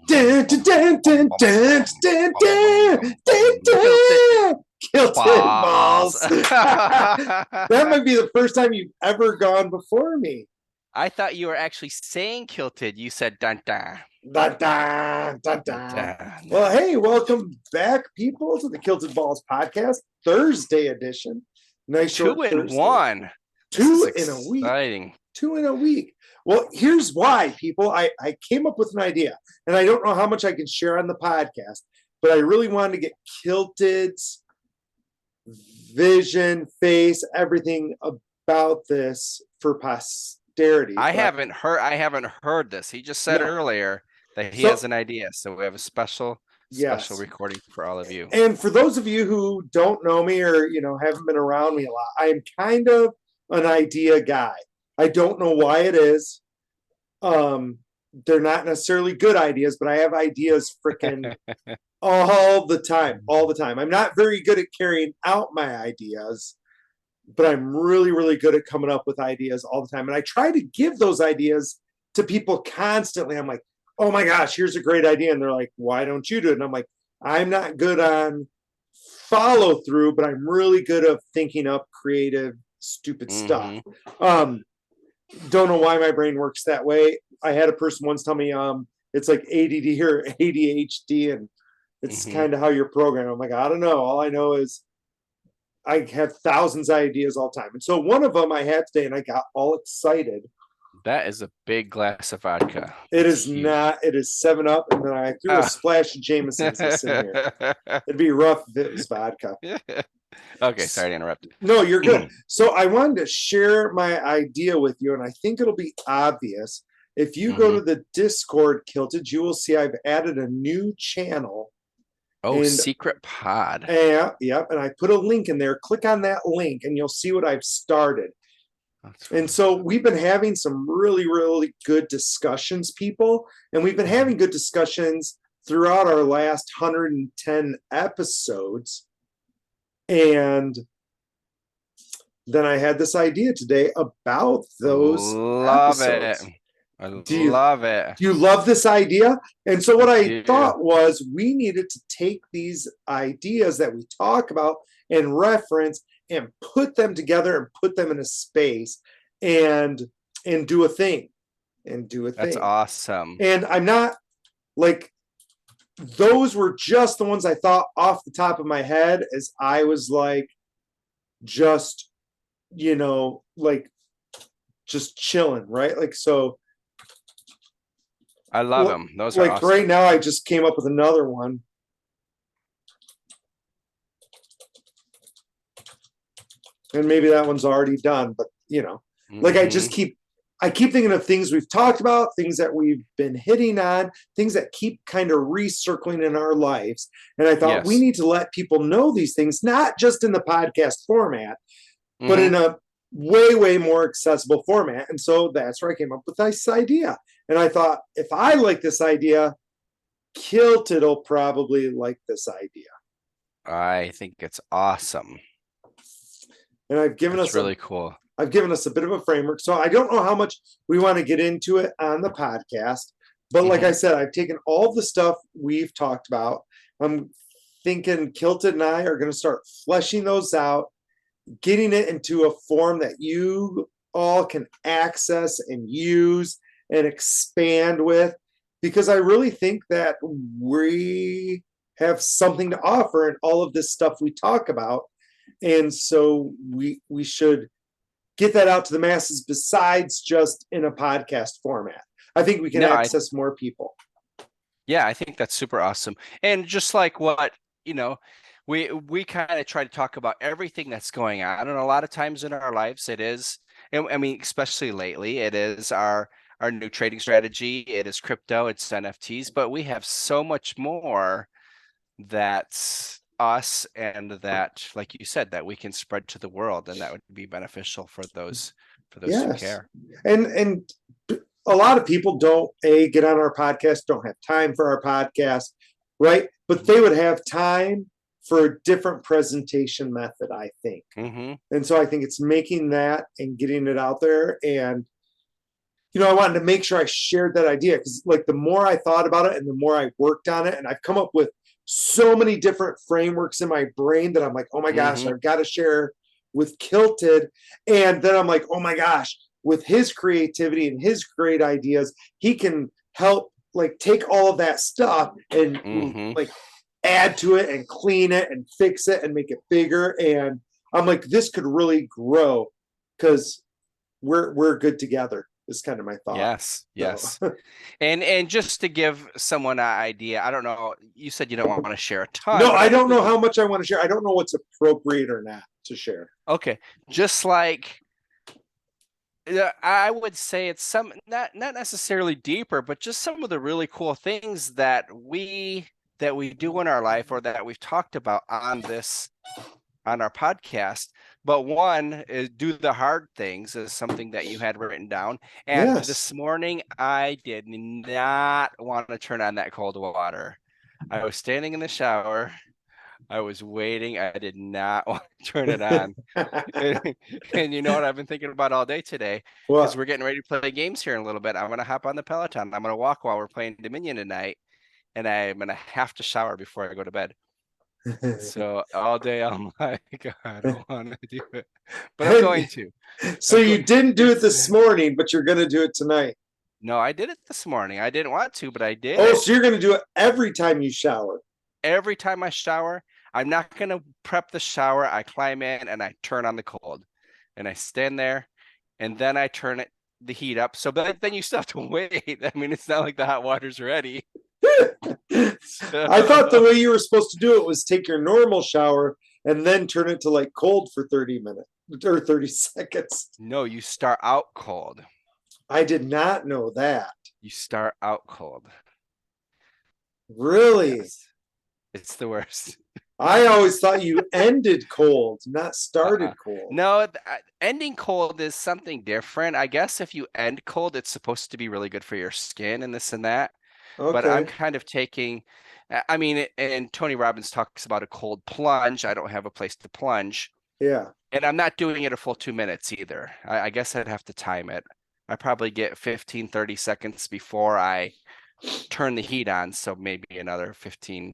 Kilted Balls. balls. That might be the first time you've ever gone before me. I thought you were actually saying kilted. You said dun dun. Dun, dun, dun, dun. Dun. Well, hey, welcome back, people, to the Kilted Balls podcast, Thursday edition. Nice short 2 in Thursday. 1. Two in a week. Exciting. 2 in a week. Well, here's why, people. I came up with an idea, and I don't know how much I can share on the podcast, but I really wanted to get Kilted's vision, face, everything about this for posterity. I haven't heard this. He just said earlier that he has an idea. So we have a special recording for all of you. And for those of you who don't know me or haven't been around me a lot, I am kind of an idea guy. I don't know why it is. They're not necessarily good ideas, but I have ideas freaking all the time. I'm not very good at carrying out my ideas, but I'm really, really good at coming up with ideas all the time. And I try to give those ideas to people constantly. I'm like, oh my gosh, here's a great idea. And they're like, why don't you do it? And I'm like, I'm not good on follow through, but I'm really good at thinking up creative, stupid stuff. Don't know why my brain works that way. I had a person once tell me it's like ADD or ADHD, and it's kind of how you're programmed. I'm like, I don't know. All I know is I have thousands of ideas all the time. And so one of them I had today, and I got all excited. That is a big glass of vodka. It is not. It is 7-Up, and then I threw a splash of Jameson's in here. It'd be rough if it was vodka. Okay, sorry to interrupt. No, you're good. So I wanted to share my idea with you, and I think it'll be obvious. If you go to the Discord, Kilted, you will see I've added a new channel. Oh, secret pod. Yeah, yep. And I put a link in there. Click on that link, and you'll see what I've started. And so we've been having some really, really good discussions, people. And we've been having good discussions throughout our last 110 episodes. And then I had this idea today about those episodes. Love it. Do you love this idea? And so what I thought was we needed to take these ideas that we talk about and reference and put them together and put them in a space and do a thing. That's awesome. And I'm not like, those were just the ones I thought off the top of my head as I was like, just, just chilling, right? Like, so. I love them. Those are like awesome. Right now, I just came up with another one. And maybe that one's already done, but like I keep thinking of things we've talked about, things that we've been hitting on, things that keep kind of recircling in our lives. And I thought we need to let people know these things, not just in the podcast format, but in a way, way more accessible format. And so that's where I came up with this idea. And I thought, if I like this idea, Kilted will probably like this idea. I think it's awesome. And I've given us really cool. I've given us a bit of a framework. So I don't know how much we want to get into it on the podcast. But like I said, I've taken all the stuff we've talked about. I'm thinking Kilted and I are going to start fleshing those out, getting it into a form that you all can access and use and expand with, because I really think that we have something to offer in all of this stuff we talk about. And so we should get that out to the masses besides just in a podcast format. I think we can access more people. Yeah, I think that's super awesome. And just like what, we kind of try to talk about everything that's going on. And a lot of times in our lives, it is, and I mean, especially lately, it is our new trading strategy. It is crypto, it's NFTs, but we have so much more that's us, and that, like you said, that we can spread to the world, and that would be beneficial for those who care. And a lot of people don't get on our podcast, don't have time for our podcast, right? But they would have time for a different presentation method, I think. And so I think it's making that and getting it out there. And I wanted to make sure I shared that idea because like the more I thought about it and the more I worked on it, and I've come up with so many different frameworks in my brain that I'm like, oh my gosh, Mm-hmm. I've got to share with Kilted. And then I'm like, oh my gosh, with his creativity and his great ideas, he can help like take all of that stuff and Mm-hmm. like add to it and clean it and fix it and make it bigger. And I'm like, this could really grow because we're good together is kind of my thought. Yes, So yes. And just to give someone an idea, I don't know, you said you don't want to share a ton, no, but I I think don't we know could. how much I want to share. I don't know what's appropriate or not to share. Okay, just like I would say it's some not necessarily deeper, but just some of the really cool things that we do in our life or that we've talked about on our podcast. But one is do the hard things is something that you had written down. And Yes. this morning I did not want to turn on that cold water. I was standing in the shower. I was waiting. I did not want to turn it on. And you know what I've been thinking about all day today? Because Well, we're getting ready to play games here in a little bit. I'm going to hop on the Peloton. I'm going to walk while we're playing Dominion tonight. And I'm going to have to shower before I go to bed. So all day I'm like, I don't want to do it, but I'm going and to. so I'm going. you didn't do it It's this morning, but you're going to do it tonight. no, I did it this morning. I didn't want to, but I did Oh, it. so you're going to do it every time you shower. Every time I shower, I'm not going to prep the shower. I climb in and I turn on the cold, and I stand there, and then I turn the heat up. So but then you still have to wait. I mean, it's not like the hot water's ready. I thought the So, way you were supposed to do it was take your normal shower and then turn it to like cold for 30 minutes or 30 seconds. no, you start out cold. I did not know that. You start out cold. Really? Yes, it's the worst. I always thought you ended cold, not Uh-uh. started cold. No, ending cold is something different. I guess if you end cold, it's supposed to be really good for your skin and this and that. But I'm Okay. kind of taking, I mean, and Tony Robbins talks about a cold plunge. I don't have a place to plunge. Yeah. And I'm not doing it a full 2 minutes either. I guess I'd have to time it. I probably get 15, 30 seconds before I turn the heat on. So maybe another 15,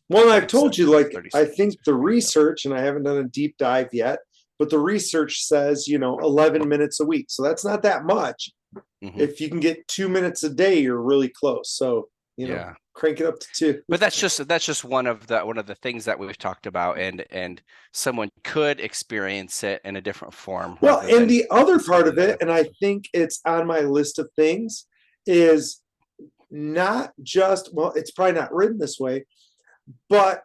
Well, I've 20 told you, seconds, like, 30 I seconds think the before heat up. research, and I haven't done a deep dive yet, but the research says, 11 minutes a week. So that's not that much. Hmm. If you can get 2 minutes a day, you're really close. So, Yeah. crank it up to two. But that's just one of the things that we've talked about, and someone could experience it in a different form Well, rather and than the other part standing of there. it, and I think it's on my list of things, is not just, well, it's probably not written this way, but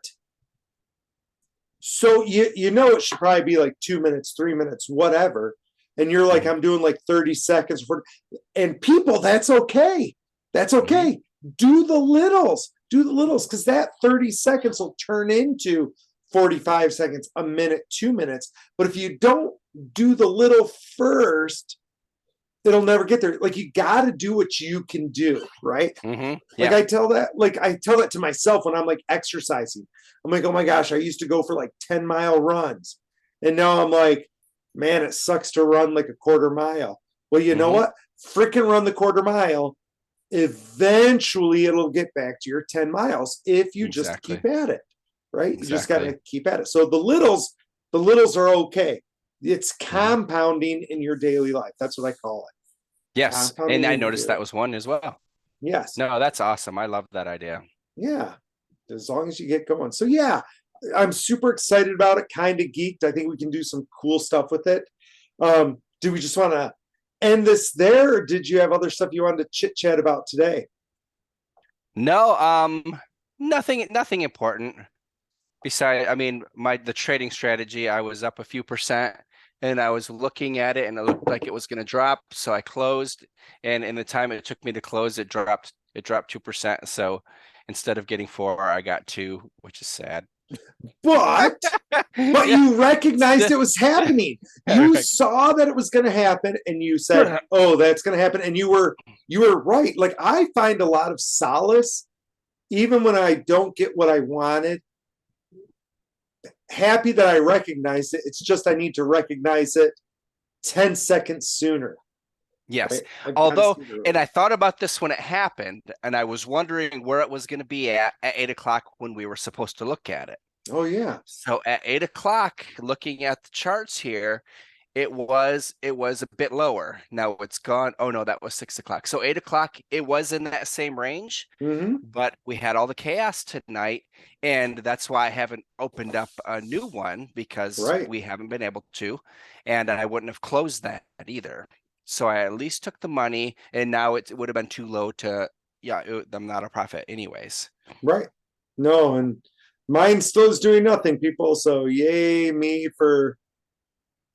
so it should probably be like 2 minutes, 3 minutes, whatever. And you're like, Mhm. I'm doing like 30 seconds for, and people, that's okay. That's Mhm. okay. Do the littles, because that 30 seconds will turn into 45 seconds, a minute, 2 minutes. But if you don't do the little first, it'll never get there. Like you got to do what you can do, right? Like Yeah. I tell that to myself when I'm like exercising. I'm like, oh my gosh, I used to go for like 10-mile runs. And now I'm like, man, it sucks to run like a quarter mile. Well, you know Mhm. what? Freaking run the quarter mile. Eventually it'll get back to your 10 miles if you just Exactly. keep at it. Right? You just Exactly. gotta keep at it. So the littles are okay. It's Mhm. compounding in your daily life. That's what I call it. Yes. And Compounding I in your noticed daily that life. was one as well. Yes. No, that's awesome. I love that idea. Yeah, as long as you get going. So yeah, I'm super excited about it. Kind of geeked. I think we can do some cool stuff with it. Do we just want to end this there, or did you have other stuff you wanted to chit chat about today? No, nothing important. Besides, I mean, the trading strategy, I was up a few percent and I was looking at it and it looked like it was going to drop. So I closed, and in the time it took me to close, it dropped 2%. So instead of getting 4, I got 2, which is sad. But but Yeah. you recognized it was happening. You saw that it was going to happen, and you said, "Oh, that's going to happen." And you were right. Like I find a lot of solace, even when I don't get what I wanted. Happy that I recognize it. It's just I need to recognize it 10 seconds sooner. Yes. I've got to Although, see it and early. I thought about this when it happened, and I was wondering where it was going to be at 8 o'clock when we were supposed to look at it. Oh yeah. So at 8 o'clock, looking at the charts here, it was a bit lower. Now it's gone. Oh no, that was 6 o'clock. So 8 o'clock, it was in that same range, Mm-hmm. but we had all the chaos tonight, and that's why I haven't opened up a new one because Right. we haven't been able to, and I wouldn't have closed that either. So I at least took the money, and now it would have been too low to, yeah, I'm not a profit anyways. Right. No, and mine still is doing nothing, people. So yay me for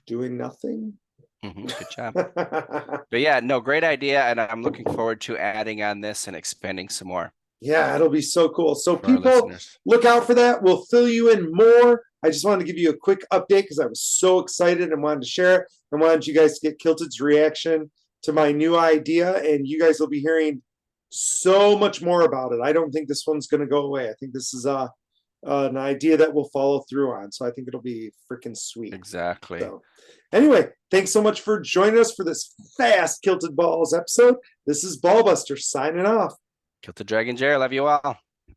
doing nothing. Good job. But yeah, no, great idea, and I'm looking forward to adding on this and expanding some more Yeah, it'll be so cool. So for our people, listeners. look out for that. We'll fill you in more. I just wanted to give you a quick update because I was so excited and wanted to share it. I wanted you guys to get Kilted's reaction to my new idea, and you guys will be hearing so much more about it. I don't think this one's going to go away. I think this is an idea that we'll follow through on. So I think it'll be freaking sweet. Exactly. So anyway, thanks so much for joining us for this fast Kilted Balls episode. This is Ballbuster signing off. KiltedDragon Jerry, love you all.